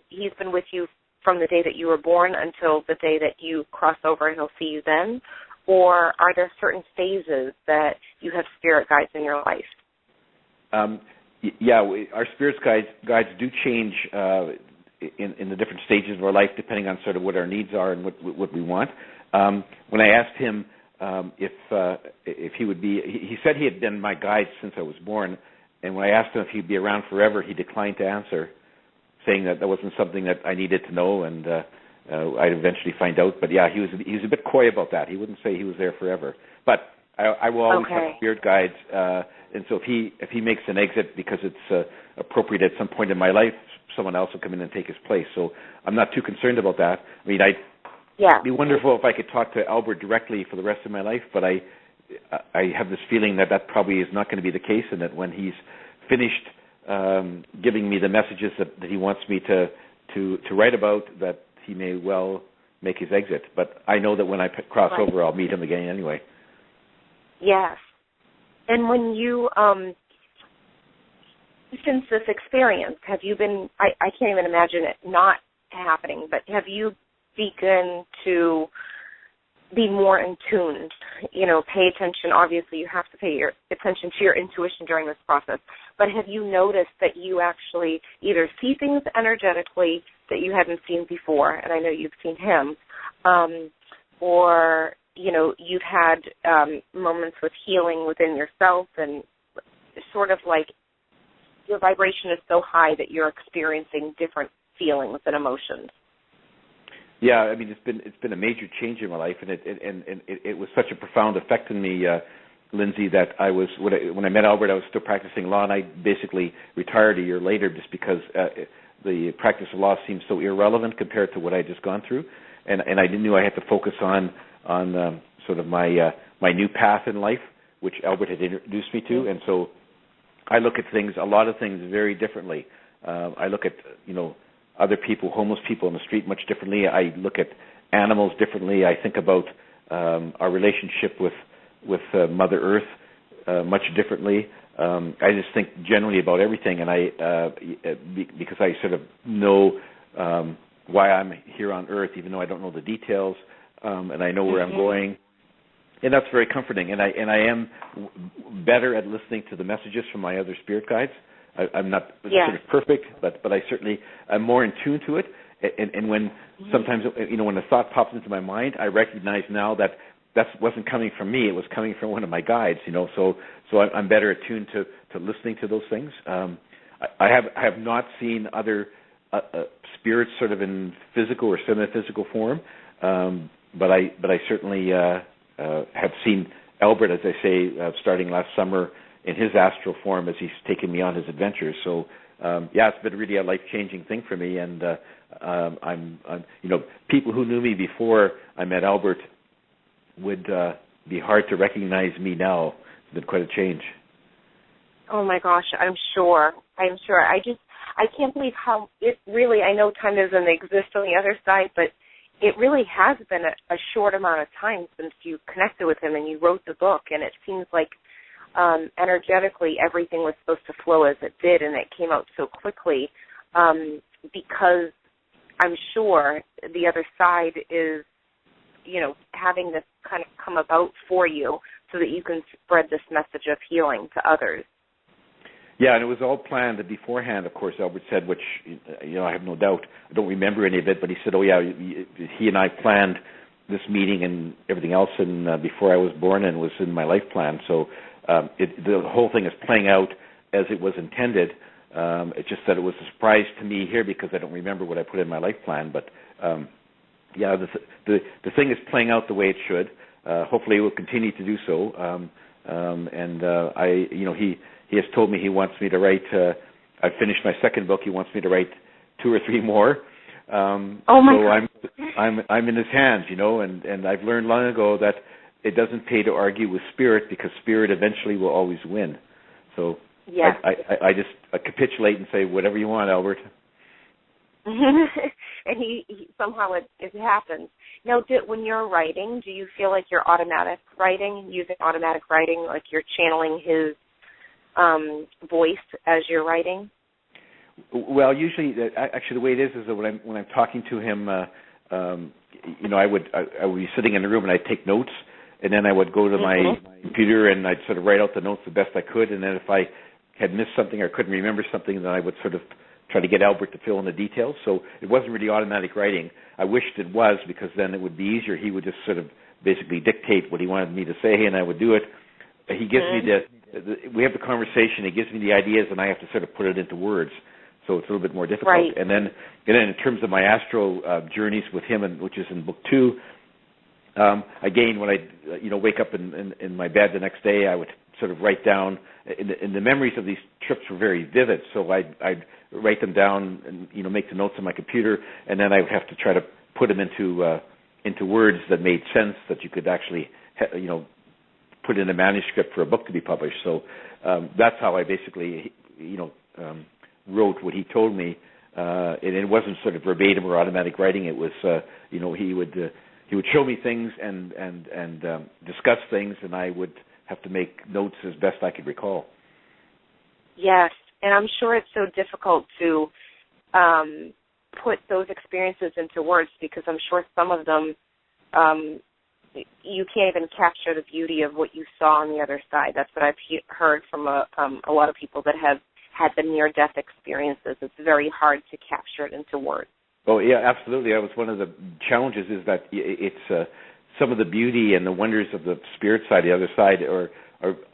S3: he's been with you from the day that you were born until the day that you cross over, and he'll see you then? Or are there certain phases that you have spirit guides in your life?
S4: Our spirit guides do change in the different stages of our life, depending on sort of what our needs are and what we want. When I asked him if he would be, he said he had been my guide since I was born, and when I asked him if he'd be around forever, he declined to answer. saying that wasn't something that I needed to know, and I'd eventually find out. But yeah, he was a bit coy about that. He wouldn't say he was there forever. But I will always have spirit guides, and so if he makes an exit because it's appropriate at some point in my life, someone else will come in and take his place. So I'm not too concerned about that. I mean, it'd be wonderful if I could talk to Albert directly for the rest of my life, but I have this feeling that probably is not going to be the case, and that when he's finished giving me the messages that he wants me to write about, that he may well make his exit. But I know that when I cross over, I'll meet him again anyway.
S3: Yes. And when you, since this experience, have you been, I can't even imagine it not happening, but have you begun to be more in tune, pay attention? Obviously, you have to pay your attention to your intuition during this process, but have you noticed that you actually either see things energetically that you hadn't seen before, and I know you've seen him, or, you've had moments with healing within yourself, and sort of like your vibration is so high that you're experiencing different feelings and emotions?
S4: Yeah, I mean, it's been a major change in my life, and it was such a profound effect on me, Lindsay, that I was when I met Albert, I was still practicing law, and I basically retired a year later just because the practice of law seemed so irrelevant compared to what I had just gone through, and I knew I had to focus on sort of my new path in life, which Albert had introduced me to, and so I look at a lot of things very differently. I look at other people, homeless people on the street, much differently. I look at animals differently. I think about our relationship with Mother Earth much differently. I just think generally about everything, and because I sort of know why I'm here on Earth, even though I don't know the details, and I know where I'm going, and that's very comforting. And I am better at listening to the messages from my other spirit guides. I'm not sort of perfect, but I certainly am more in tune to it. And when sometimes, when a thought pops into my mind, I recognize now that wasn't coming from me; it was coming from one of my guides. So I'm better attuned to listening to those things. I have not seen other spirits sort of in physical or semi-physical form, but I certainly have seen Albert, as I say, starting last summer, in his astral form as he's taken me on his adventures. So, it's been really a life-changing thing for me. And I'm people who knew me before I met Albert would be hard to recognize me now. It's been quite a change.
S3: Oh my gosh, I'm sure. I can't believe how it really. I know time doesn't exist on the other side, but it really has been a short amount of time since you connected with him and you wrote the book, and it seems like energetically everything was supposed to flow as it did, and it came out so quickly because I'm sure the other side is, having this kind of come about for you so that you can spread this message of healing to others.
S4: Yeah, and it was all planned beforehand, of course, Albert said, which, I have no doubt. I don't remember any of it, but he said, he and I planned this meeting and everything else before I was born, and was in my life plan. So the whole thing is playing out as it was intended. It's just that it was a surprise to me here because I don't remember what I put in my life plan. But the thing is playing out the way it should. Hopefully, it will continue to do so. He has told me he wants me to write. I've finished my second book. He wants me to write 2 or 3 more. So I'm in his hands, and I've learned long ago that it doesn't pay to argue with spirit because spirit eventually will always win. So I just capitulate and say, whatever you want, Albert.
S3: And he somehow it happens. Now, when you're writing, do you feel like you're using automatic writing, like you're channeling his voice as you're writing?
S4: Well, usually, actually, the way it is that when I'm talking to him, I would be sitting in the room and I'd take notes, and then I would go to my computer and I'd sort of write out the notes the best I could, and then if I had missed something or couldn't remember something, then I would sort of try to get Albert to fill in the details. So it wasn't really automatic writing. I wished it was, because then it would be easier. He would just sort of basically dictate what he wanted me to say, and I would do it. He gives me we have the conversation. He gives me the ideas, and I have to sort of put it into words. so it's a little bit more difficult.
S3: Right.
S4: And then in terms of my astral journeys with him, which is in book 2, again, when I wake up in my bed the next day, I would sort of write down. In the memories of these trips were very vivid, so I'd write them down and make the notes on my computer, and then I would have to try to put them into words that made sense, that you could actually put in a manuscript for a book to be published. So that's how I basically wrote what he told me, and it wasn't sort of verbatim or automatic writing. It was he would show me things and discuss things, and I would have to make notes as best I could recall.
S3: Yes, and I'm sure it's so difficult to put those experiences into words, because I'm sure some of them you can't even capture the beauty of what you saw on the other side. That's what I've heard from a lot of people that have had the near-death experiences. It's very hard to capture it into words.
S4: Oh, yeah, absolutely. That was one of the challenges, is that it's some of the beauty and the wonders of the spirit side, the other side, are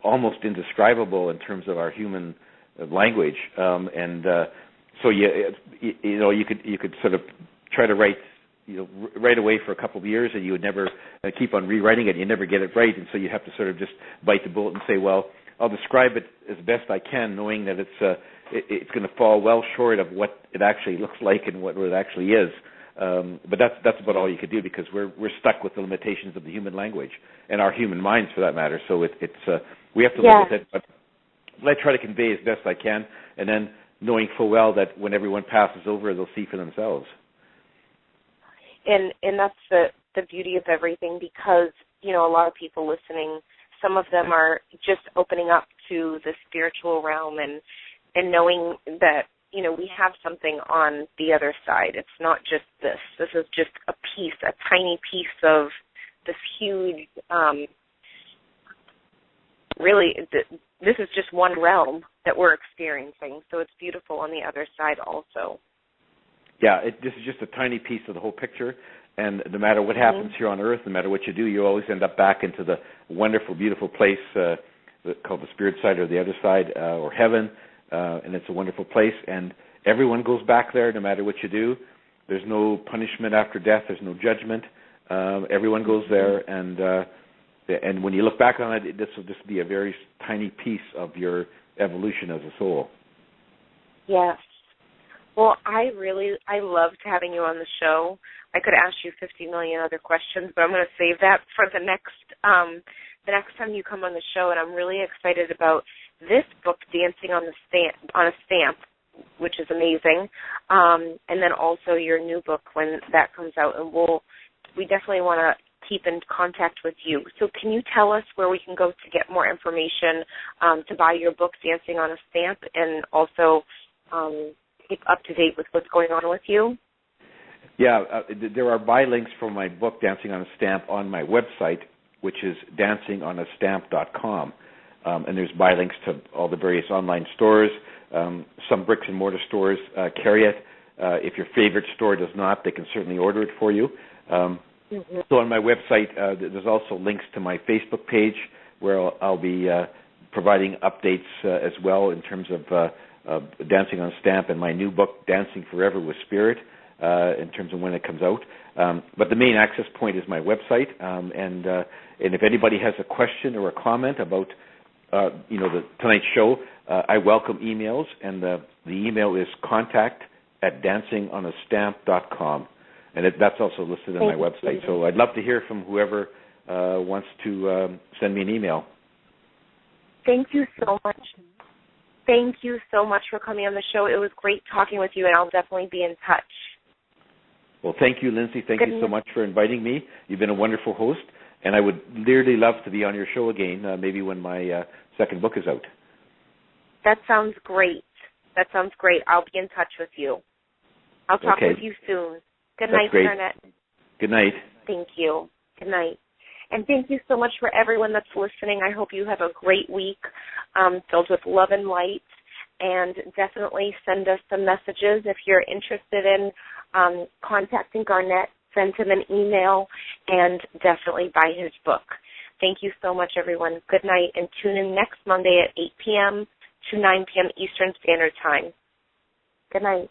S4: almost indescribable in terms of our human language. So you could sort of try to write right away for a couple of years, and you would never keep on rewriting it. You never get it right, and so you have to sort of just bite the bullet and say, well, I'll describe it as best I can, knowing that it's going to fall well short of what it actually looks like and what it actually is. But that's about all you could do, because we're stuck with the limitations of the human language and our human minds, for that matter. So we have to live with it. But I try to convey as best I can, and then knowing full well that when everyone passes over, they'll see for themselves.
S3: And that's the beauty of everything, because a lot of people listening, some of them are just opening up to the spiritual realm and knowing that we have something on the other side. It's not just this. This is just a tiny piece of this huge, this is just one realm that we're experiencing. So it's beautiful on the other side also.
S4: Yeah, this is just a tiny piece of the whole picture. And no matter what happens here on Earth, no matter what you do, you always end up back into the wonderful, beautiful place called the spirit side, or the other side, or heaven. And it's a wonderful place, and everyone goes back there no matter what you do. There's no punishment after death. There's no judgment. Everyone goes there, and when you look back on it, this will just be a very tiny piece of your evolution as a soul. Yes.
S3: Well, I loved having you on the show. I could ask you 50 million other questions, but I'm going to save that for the next time you come on the show, and I'm really excited about this book, Dancing on a Stamp, which is amazing, and then also your new book when that comes out, and we definitely want to keep in contact with you. So can you tell us where we can go to get more information to buy your book, Dancing on a Stamp, and also keep up to date with what's going on with you?
S4: Yeah, there are buy links for my book, Dancing on a Stamp, on my website, which is dancingonastamp.com. And there's buy links to all the various online stores. Some bricks and mortar stores carry it. If your favorite store does not, they can certainly order it for you. So on my website, there's also links to my Facebook page, where I'll be providing updates as well in terms of Dancing on a Stamp and my new book, Dancing Forever with Spirit, in terms of when it comes out. But the main access point is my website. And if anybody has a question or a comment about tonight's show, I welcome emails, and the email is contact@dancingonastamp.com, and that's also listed on my website. So I'd love to hear from whoever wants to send me an email.
S3: Thank you so much. Thank you so much for coming on the show. It was great talking with you, and I'll definitely be in touch.
S4: Well, thank you, Lindsay. Thank you so much for inviting me. You've been a wonderful host, and I would dearly love to be on your show again, maybe when my second book is out.
S3: That sounds great. I'll be in touch with you. I'll talk with you soon. Good night, Garnet.
S4: Good night.
S3: Thank you. Good night. And thank you so much for everyone that's listening. I hope you have a great week filled with love and light. And definitely send us some messages if you're interested in contacting Garnet. Send him an email, and definitely buy his book. Thank you so much, everyone. Good night, and tune in next Monday at 8 p.m. to 9 p.m. Eastern Standard Time. Good night.